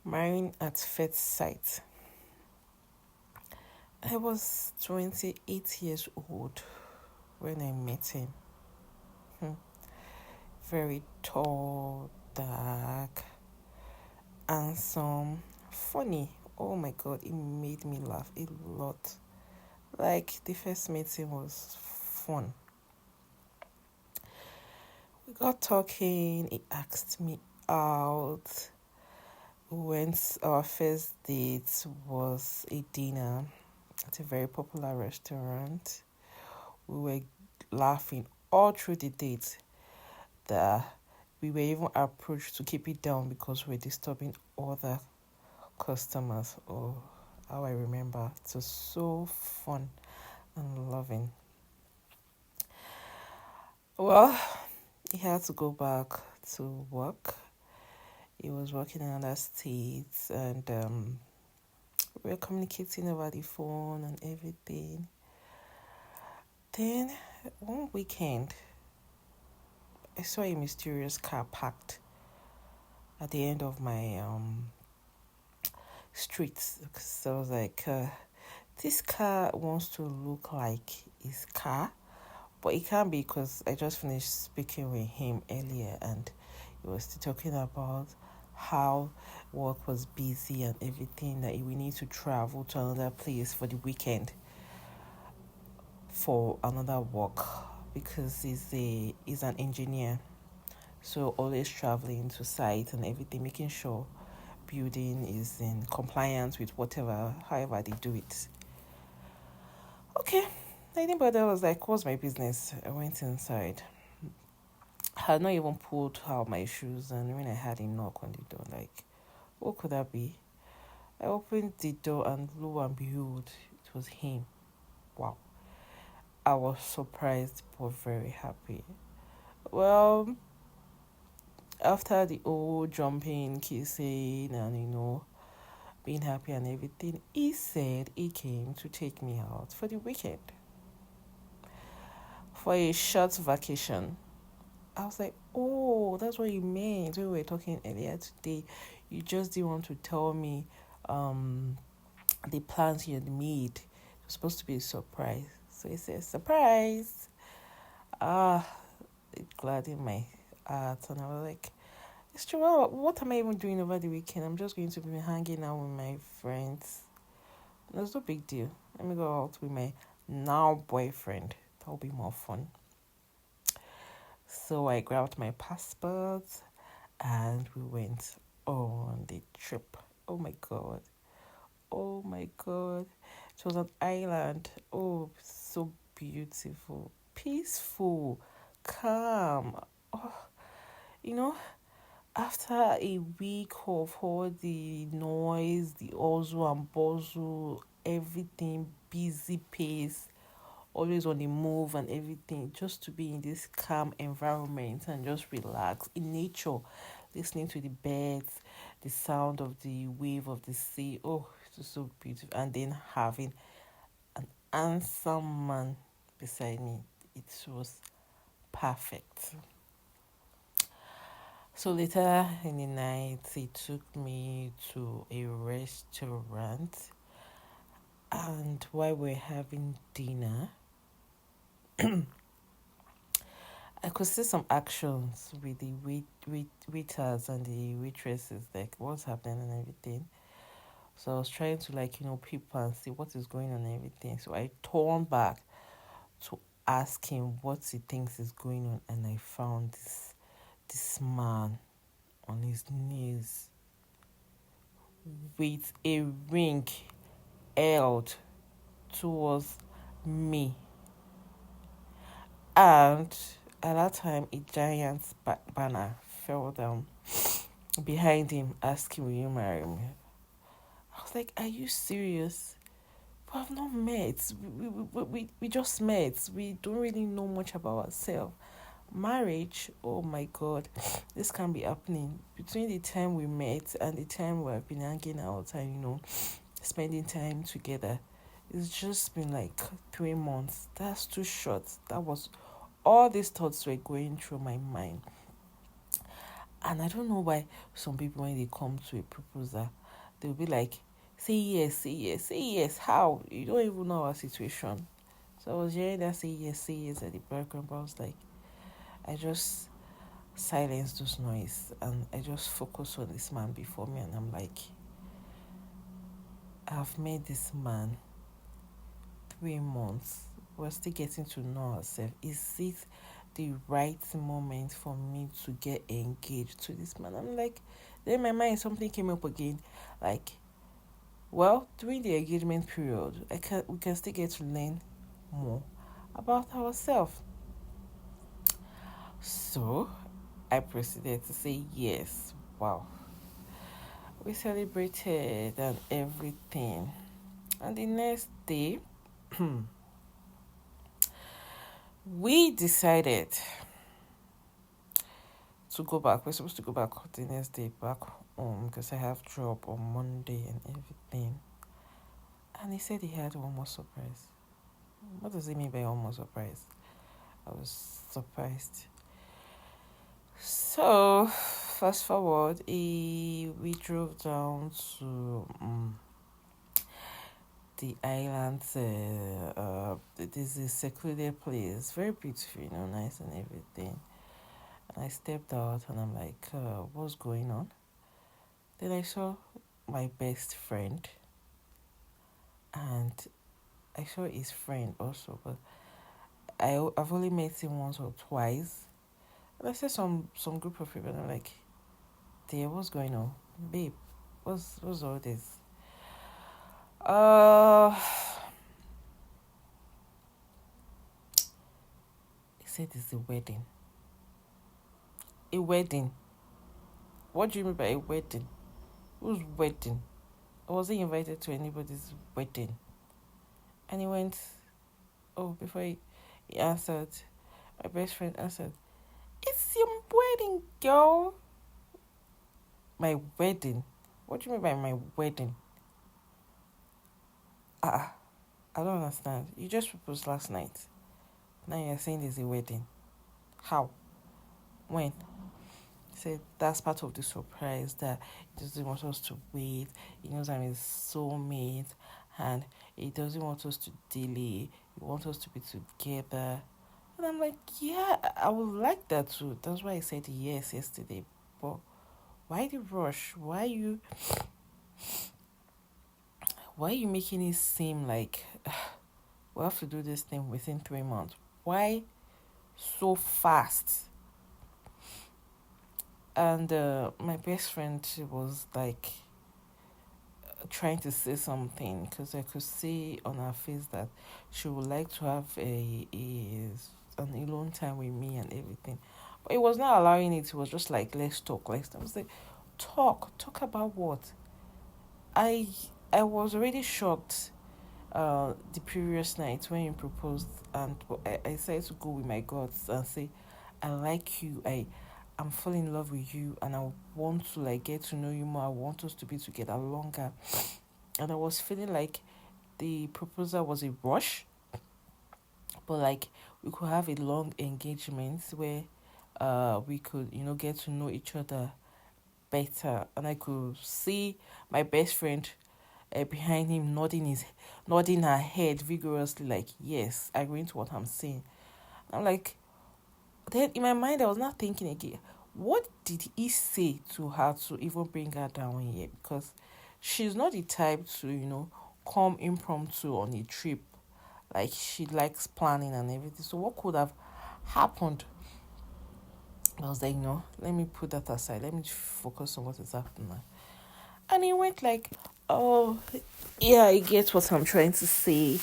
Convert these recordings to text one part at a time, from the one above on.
Marrying at first sight. I was 28 years old when I met him. Hmm. Very tall, dark, handsome, funny. Oh my god, it made me laugh a lot. Like the first meeting was fun. We got talking, he asked me out. We went, our first date was a dinner at a very popular restaurant. We were laughing all through the date. That we were even approached to keep it down because we were disturbing other customers. Oh, how I remember. It was so fun and loving. Well, he had to go back to work. He was working in another state and we were communicating over the phone and everything. Then one weekend, I saw a mysterious car parked at the end of my street. So I was like, this car wants to look like his car, but it can't be because I just finished speaking with him earlier and he was still talking about how work was busy and everything, that we need to travel to another place for the weekend for another work because he's an engineer, so always traveling to site and everything, making sure building is in compliance with whatever, however they do it. Okay, I didn't bother. I was like, what's my business? I went inside. I had not even pulled out my shoes, and when I had a knock on the door, like, what could that be? I opened the door, and lo and behold, it was him. Wow. I was surprised but very happy. Well, after the old jumping, kissing, and being happy and everything, he said he came to take me out for the weekend for a short vacation. I was like, oh, that's what you meant when we were talking earlier today. You just didn't want to tell me um, the plans you had made. It was supposed to be a surprise. So he said, surprise. Ah, it gladdened my heart. And I was like, it's true. What am I even doing over the weekend? I'm just going to be hanging out with my friends. There's no big deal. Let me go out with my now boyfriend. That'll be more fun. So I grabbed my passport and we went on the trip. Oh my god. Oh my god. It was an island. Oh, so beautiful. Peaceful. Calm. Oh, you know, after a week of all the noise, the hustle and bustle, everything busy pace, always on the move and everything, just to be in this calm environment and just relax in nature, listening to the birds, the sound of the wave of the sea. Oh, it was so beautiful. And then having an handsome man beside me, it was perfect. So later in the night, he took me to a restaurant, and while we're having dinner, I could see some actions with the waiters and the waitresses, like what's happening and everything. So I was trying to peep and see what is going on and everything. So I turned back to ask him what he thinks is going on, and I found this man on his knees with a ring held towards me. And at that time, a giant banner fell down behind him asking, will you marry me? I was like, are you serious? We have not met. We just met. We don't really know much about ourselves. Marriage, oh my god, this can be happening. Between the time we met and the time we have been hanging out and, spending time together, it's just been like 3 months. That's too short. That was all these thoughts were going through my mind. And I don't know why some people, when they come to a proposal, they'll be like, say yes, say yes, say yes. How? You don't even know our situation. So I was hearing that say yes at the background, but I was like, I just silence those noise and I just focus on this man before me, and I'm like, I've met this man 3 months. We're still getting to know ourselves. Is it the right moment for me to get engaged to this man? I'm like, then in my mind something came up again. Like, well, during the engagement period, we can still get to learn more about ourselves. So I proceeded to say yes. Wow. We celebrated and everything. And the next day, we decided to go back. We're supposed to go back the next day back home because I have job on Monday and everything. And he said he had one more surprise. What does he mean by one more surprise? I was surprised. So, fast forward, we drove down to the islands. This is a secluded place, very beautiful, nice and everything. And I stepped out and I'm like, what's going on? Then I saw my best friend and I saw his friend also, but I've only met him once or twice. And I saw some group of people and I'm like, dear, what's going on? Babe, what's all this? Uh he said it's a wedding. A wedding. What do you mean by a wedding? Whose wedding? I wasn't invited to anybody's wedding. And he went, oh, before he answered, my best friend answered, it's your wedding, girl. My wedding? What do you mean by my wedding? I don't understand. You just proposed last night. Now you're saying there's a wedding. How? When? He said that's part of the surprise, that he doesn't want us to wait. He knows I'm his soulmate and he doesn't want us to delay. He wants us to be together. And I'm like, yeah, I would like that too. That's why I said yes yesterday. But why the rush? Why are you making it seem like we have to do this thing within 3 months? Why so fast? And my best friend was like trying to say something because I could see on her face that she would like to have an alone time with me and everything. But it was not allowing it. It was just like, let's talk. I was like, talk about what? I I was already shocked the previous night when you proposed, and I decided to go with my guts and say, I like you, I'm falling in love with you, and I want to like get to know you more. I want us to be together longer. And I was feeling like the proposal was a rush, but like we could have a long engagement where we could, get to know each other better. And I could see my best friend behind him nodding her head vigorously, like yes, agreeing to what I'm saying. I'm like, then in my mind I was not thinking again, what did he say to her to even bring her down here? Because she's not the type to come impromptu on a trip. Like, she likes planning and everything. So what could have happened? I was like, no, let me put that aside, let me focus on what is happening now. And he went like, oh, yeah, I get what I'm trying to say.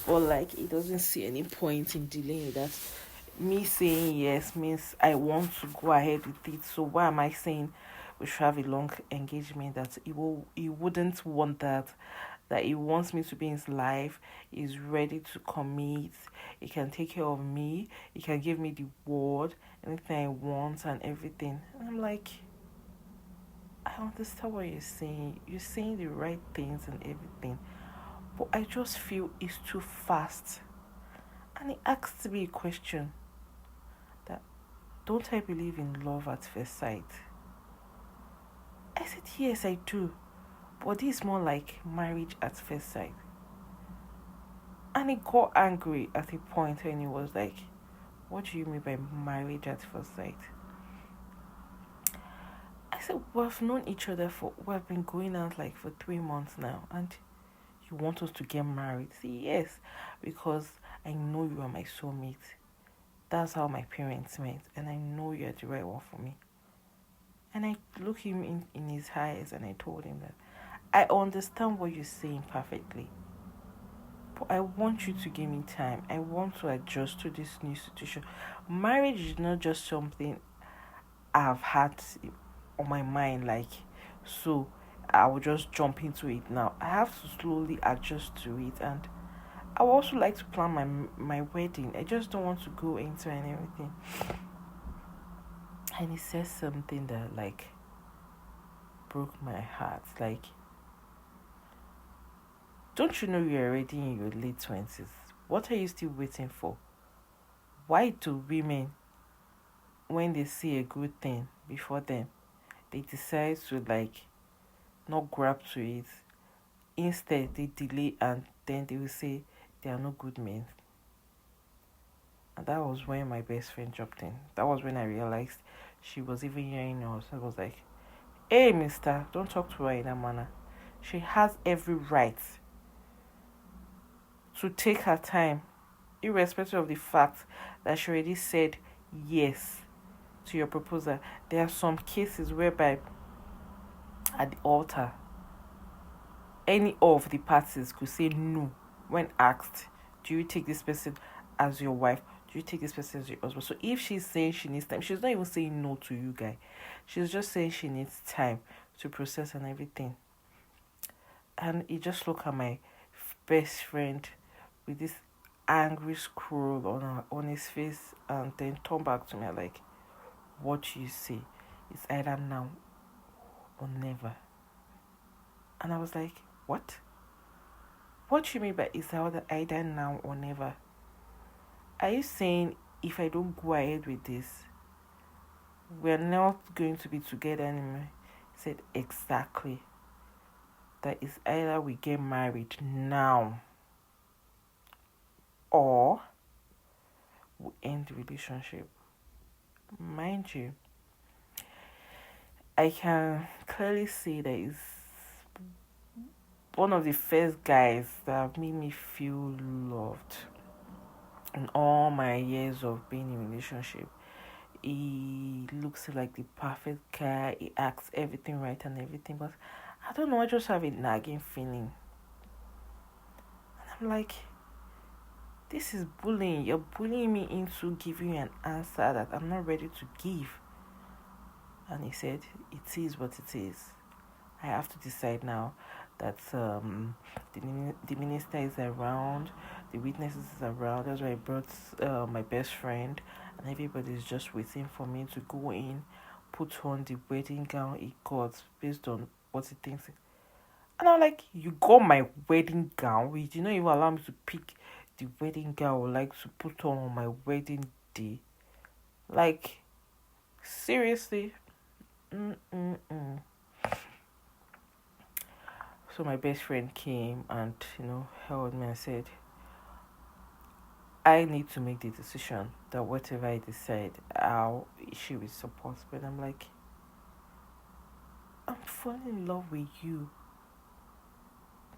But like, he doesn't see any point in delaying that. Me saying yes means I want to go ahead with it. So why am I saying we should have a long engagement? That he wouldn't want that. That he wants me to be in his life. He's ready to commit. He can take care of me. He can give me the word, anything I want and everything. And I'm like, I understand what you're saying. You're saying the right things and everything. But I just feel it's too fast. And he asked me a question that, don't I believe in love at first sight? said, yes, I do. But this is more like marriage at first sight. And he got angry at a point when he was like, what do you mean by marriage at first sight? I said, we've known each other we've been going out like for 3 months now, and you want us to get married? See, yes, because I know you are my soulmate. That's how my parents met, and I know you're the right one for me. And I looked him in his eyes and I told him that I understand what you're saying perfectly, but I want you to give me time. I want to adjust to this new situation. Marriage is not just something I've had on my mind, like, so I will just jump into it now. I have to slowly adjust to it, and I would also like to plan my wedding. I just don't want to go into and everything. And he says something that like broke my heart. Like, don't you know you're already in your late 20s? What are you still waiting for? Why do women, when they see a good thing before them, they decide to like not grab to it? Instead, they delay and then they will say they are not good men. And that was when my best friend dropped in. That was when I realized she was even hearing us. I was like, hey, mister, don't talk to her in that manner. She has every right to take her time, irrespective of the fact that she already said yes to your proposal. There are some cases whereby at the altar, any of the parties could say no when asked, do you take this person as your wife? Do you take this person as your husband? So if she's saying she needs time, she's not even saying no to you, guy. She's just saying she needs time to process and everything. And he just looked at my best friend with this angry scroll on his face and then turned back to me like, what you say is either now or never. And I was like, what? What do you mean by is either now or never? Are you saying if I don't go ahead with this, we're not going to be together anymore? He said, exactly. That is either we get married now or we end the relationship. Mind you, I can clearly see that is one of the first guys that have made me feel loved in all my years of being in a relationship. He looks like the perfect guy. He acts everything right and everything, but I don't know. I just have a nagging feeling, and I'm like, this is bullying. You're bullying me into giving you an answer that I'm not ready to give. And he said, it is what it is. I have to decide now that the minister is around, the witnesses is around. That's why I brought my best friend, and everybody is just waiting for me to go in, put on the wedding gown he got based on what he thinks. And I'm like, you got my wedding gown? You did not even allow me to pick the wedding gown I would like to put on my wedding day. Like, seriously? Mm-mm-mm. So my best friend came and, held me and said, I need to make the decision that whatever I decide, she will support. But I'm like, I'm falling in love with you.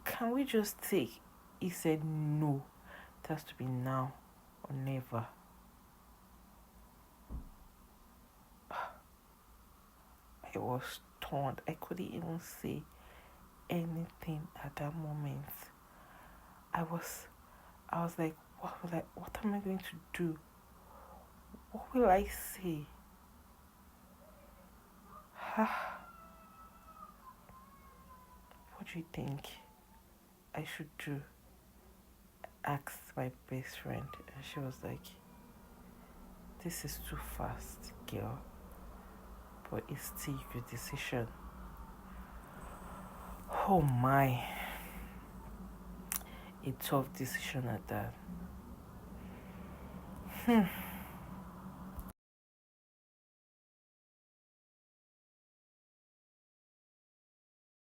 Can we just take? He said, no, it has to be now or never. I was stunned. I couldn't even say anything at that moment. I was like, what am I going to do? What will I say? What do you think I should do? Asked my best friend, and she was like, this is too fast, girl, but it's still your decision. Oh my, a tough decision at that.